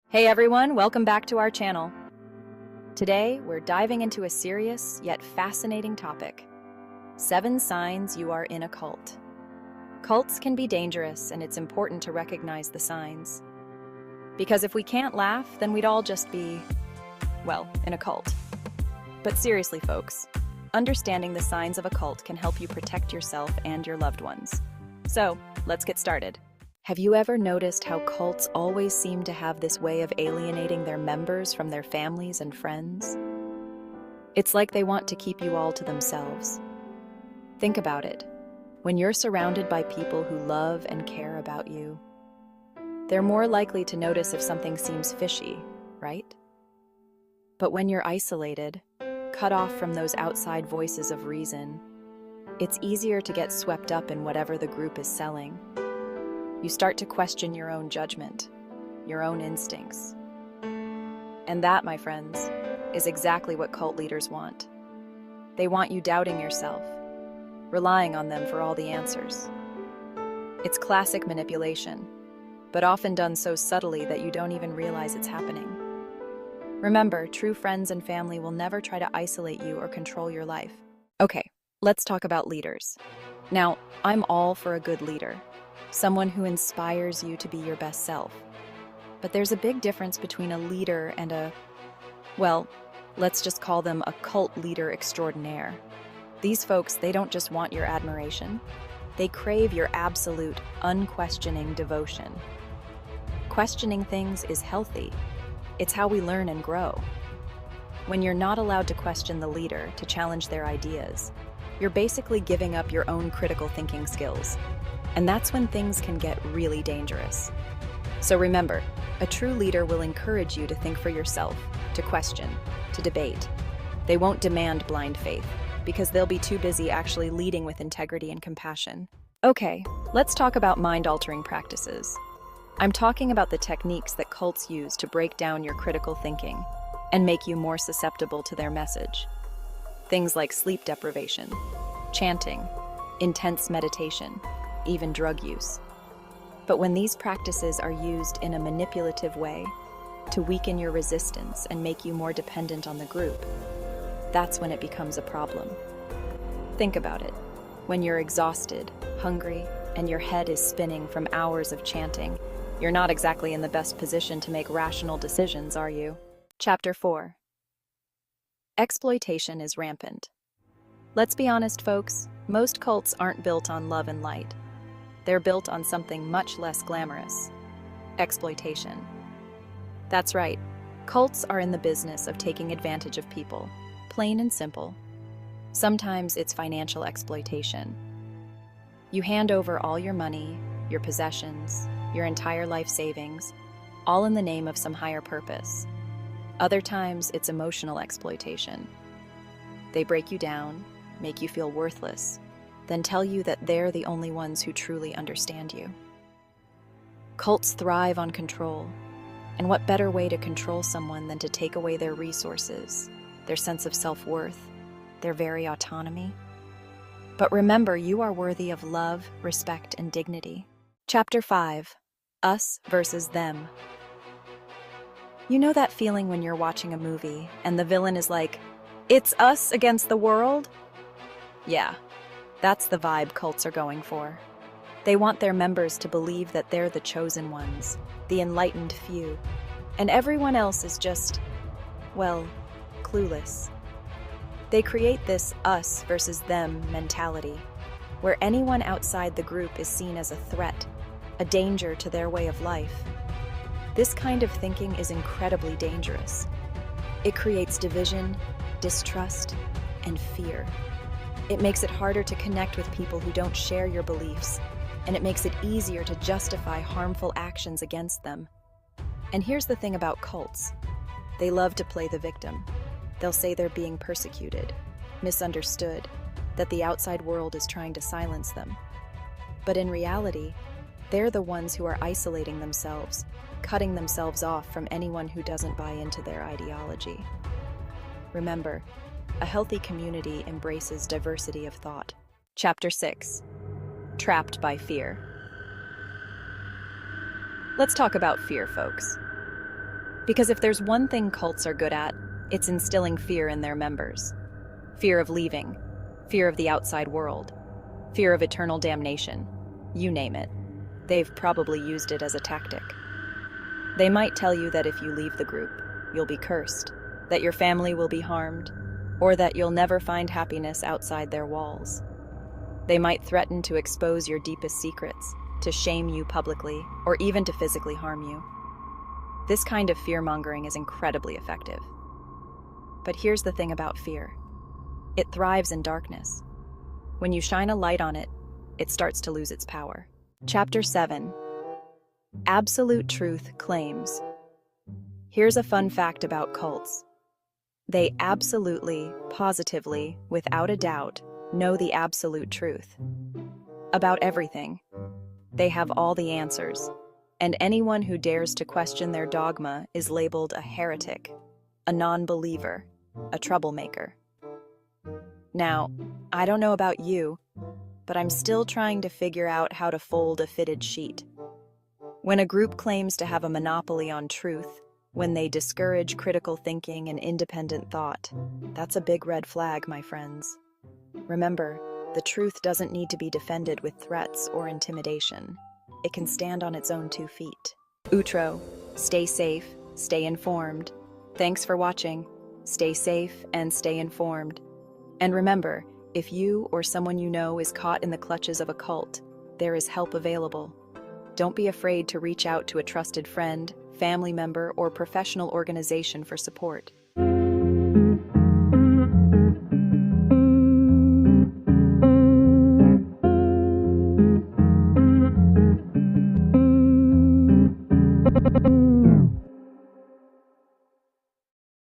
Hey everyone, welcome back to our channel. Today, we're diving into a serious yet fascinating topic. 7 signs you are in a cult. Cults can be dangerous, and it's important to recognize the signs. Because if we can't laugh, then we'd all just be, well, in a cult. But seriously, folks, understanding the signs of a cult can help you protect yourself and your loved ones. So, let's get started. Have you ever noticed how cults always seem to have this way of alienating their members from their families and friends? It's like they want to keep you all to themselves. Think about it. When you're surrounded by people who love and care about you, they're more likely to notice if something seems fishy, right? But when you're isolated, cut off from those outside voices of reason, it's easier to get swept up in whatever the group is selling. You start to question your own judgment, your own instincts. And that, my friends, is exactly what cult leaders want. They want you doubting yourself, relying on them for all the answers. It's classic manipulation, but often done so subtly that you don't even realize it's happening. Remember, true friends and family will never try to isolate you or control your life. Okay, let's talk about leaders. Now, I'm all for a good leader. Someone who inspires you to be your best self. But there's a big difference between a leader and well, let's just call them a cult leader extraordinaire. These folks, they don't just want your admiration. They crave your absolute, unquestioning devotion. Questioning things is healthy. It's how we learn and grow. When you're not allowed to question the leader, to challenge their ideas, you're basically giving up your own critical thinking skills. And that's when things can get really dangerous. So remember, a true leader will encourage you to think for yourself, to question, to debate. They won't demand blind faith, because they'll be too busy actually leading with integrity and compassion. Okay, let's talk about mind-altering practices. I'm talking about the techniques that cults use to break down your critical thinking and make you more susceptible to their message. Things like sleep deprivation, chanting, intense meditation, even drug use. But when these practices are used in a manipulative way to weaken your resistance and make you more dependent on the group, that's when it becomes a problem. Think about it. When you're exhausted, hungry, and your head is spinning from hours of chanting, you're not exactly in the best position to make rational decisions, are you? Chapter 4. Exploitation is rampant. Let's be honest, folks, most cults aren't built on love and light. They're built on something much less glamorous: exploitation. That's right, cults are in the business of taking advantage of people, plain and simple. Sometimes it's financial exploitation. You hand over all your money, your possessions, your entire life savings, all in the name of some higher purpose. Other times it's emotional exploitation. They break you down, make you feel worthless, then tell you that they're the only ones who truly understand you. Cults thrive on control, and what better way to control someone than to take away their resources, their sense of self-worth, their very autonomy? But remember, you are worthy of love, respect, and dignity. Chapter 5. Us versus them. You know that feeling when you're watching a movie and the villain is like, "It's us against the world?" Yeah. That's the vibe cults are going for. They want their members to believe that they're the chosen ones, the enlightened few, and everyone else is just, well, clueless. They create this us versus them mentality, where anyone outside the group is seen as a threat, a danger to their way of life. This kind of thinking is incredibly dangerous. It creates division, distrust, and fear. It makes it harder to connect with people who don't share your beliefs, and it makes it easier to justify harmful actions against them. And here's the thing about cults. They love to play the victim. They'll say they're being persecuted, misunderstood, that the outside world is trying to silence them. But in reality, they're the ones who are isolating themselves, cutting themselves off from anyone who doesn't buy into their ideology. Remember, a healthy community embraces diversity of thought. Chapter 6. Trapped by fear. Let's talk about fear, folks. Because if there's one thing cults are good at, it's instilling fear in their members. Fear of leaving, fear of the outside world, fear of eternal damnation. You name it. They've probably used it as a tactic. They might tell you that if you leave the group, you'll be cursed, that your family will be harmed, or that you'll never find happiness outside their walls. They might threaten to expose your deepest secrets, to shame you publicly, or even to physically harm you. This kind of fear-mongering is incredibly effective. But here's the thing about fear. It thrives in darkness. When you shine a light on it, it starts to lose its power. Chapter 7. Absolute Truth Claims. Here's a fun fact about cults. They absolutely, positively, without a doubt, know the absolute truth. About everything. They have all the answers, and anyone who dares to question their dogma is labeled a heretic, a non-believer, a troublemaker. Now, I don't know about you, but I'm still trying to figure out how to fold a fitted sheet. When a group claims to have a monopoly on truth, when they discourage critical thinking and independent thought, that's a big red flag, my friends. Remember, the truth doesn't need to be defended with threats or intimidation. It can stand on its own 2 feet. Outro. Stay safe, stay informed. Thanks for watching. Stay safe and stay informed. And remember, if you or someone you know is caught in the clutches of a cult, there is help available. Don't be afraid to reach out to a trusted friend, family member, or professional organization for support.